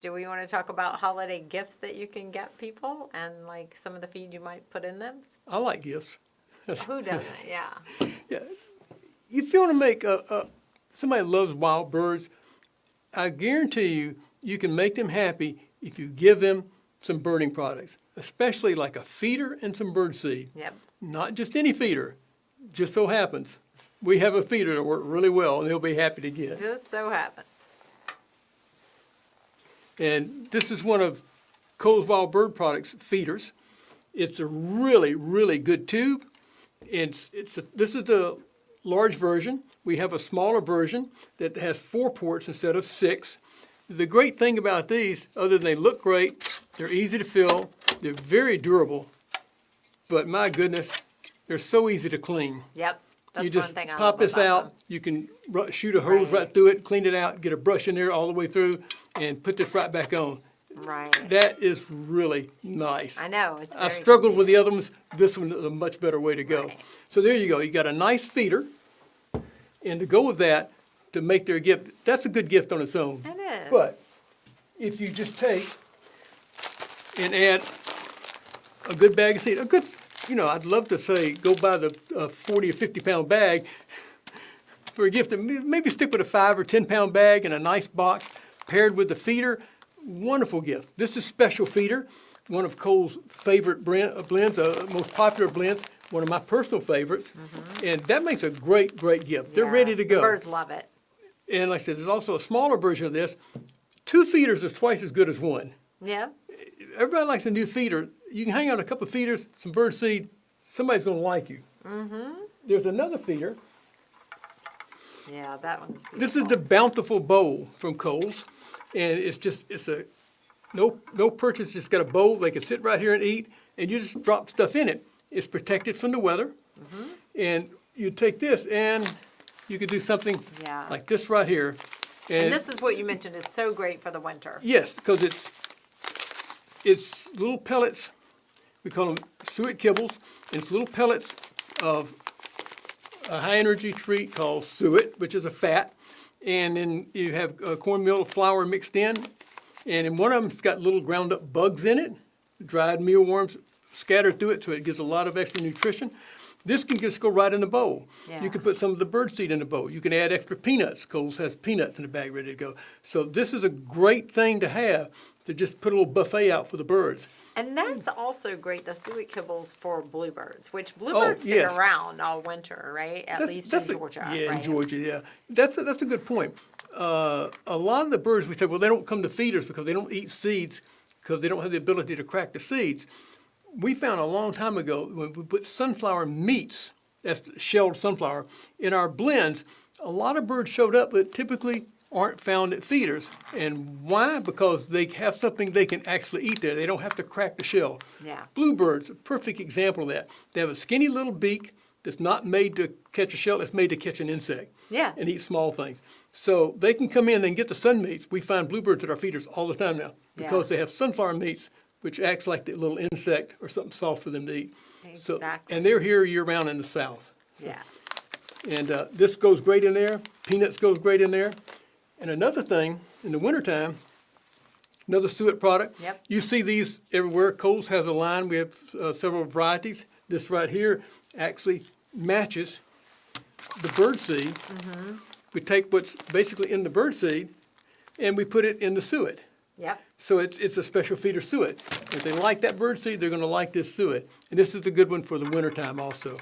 Do we want to talk about holiday gifts that you can get people and like some of the feed you might put in them? I like gifts. Who doesn't? Yeah. Yeah. If you want to make somebody loves wild birds, I guarantee you, you can make them happy if you give them some birding products, especially like a feeder and some bird seed. Yep. Not just any feeder. Just so happens we have a feeder that works really well, and they'll be happy to get. Just so happens. And this is one of Cole's Wild Bird Products feeders. It's a really, really good tube. This is the large version. We have a smaller version that has 4 ports instead of 6. The great thing about these, other than they look great, they're easy to fill, they're very durable, but my goodness, they're so easy to clean. Yep. That's You just one thing I pop love this about out, them. you can shoot a hose right through it, clean it out, get a brush in there all the way through, and put this right back on. Right. That is really nice. I know. It's I very struggled with the other ones. This one is a much better way to go. Right. So there you go. You got a nice feeder. And to go with that, to make their gift, that's a good gift on its own. It is. But if you just take and add a good bag of seed, I'd love to say go buy the 40 or 50 pound bag for a gift. Maybe stick with a 5 or 10 pound bag in a nice box paired with the feeder. Wonderful gift. This is Special Feeder, one of Cole's favorite blends, most popular blends, one of my personal favorites. And that makes a great, great gift. They're Yeah, ready to go. The birds love it. And like I said, there's also a smaller version of this. 2 feeders is twice as good as 1. Yeah. Everybody likes a new feeder. You can hang on a couple of feeders, some bird seed, somebody's going to like you. There's another feeder. Yeah, that one's beautiful. This is the Bountiful Bowl from Cole's. And it's a no purchase, just got a bowl. They can sit right here and eat, and you just drop stuff in it. It's protected from the weather. And you take this and you could do something Yeah. like this right here. And this is what you mentioned is so great for the winter. Yes, because it's little pellets. We call them suet kibbles. And it's little pellets of a high energy treat called suet, which is a fat. And then you have cornmeal flour mixed in. And in one of them, it's got little ground up bugs in it, dried mealworms scattered through it, so it gives a lot of extra nutrition. This can just go right in the bowl. Yeah. You can put some of the bird seed in the bowl. You can add extra peanuts. Cole's has peanuts in the bag ready to go. So this is a great thing to have, to just put a little buffet out for the birds. And that's also great, the suet kibbles for bluebirds, which bluebirds stick yes. around all winter, right? At least in Georgia. Yeah, right? in Georgia, yeah. That's a good point. A lot of the birds, we say, well, they don't come to feeders because they don't eat seeds, because they don't have the ability to crack the seeds. We found a long time ago when we put sunflower meats, that's shelled sunflower, in our blends, a lot of birds showed up that typically aren't found at feeders. And why? Because they have something they can actually eat there. They don't have to crack the shell. Yeah. Bluebirds, a perfect example of that. They have a skinny little beak that's not made to catch a shell, it's made to catch an insect. Yeah. And eat small things. So they can come in and get the sun meats. We find bluebirds at our feeders all the time now because they have sunflower meats, which acts like the little insect or something soft for them to eat. Exactly. So, and they're here year-round in the South. Yeah. And this goes great in there. Peanuts goes great in there. And another thing, in the wintertime, another suet product. Yep. You see these everywhere. Cole's has a line. We have several varieties. This right here actually matches the bird seed. We take what's basically in the bird seed and we put it in the suet. Yep. So it's a special feeder suet. If they like that bird seed, they're going to like this suet. And this is a good one for the wintertime also.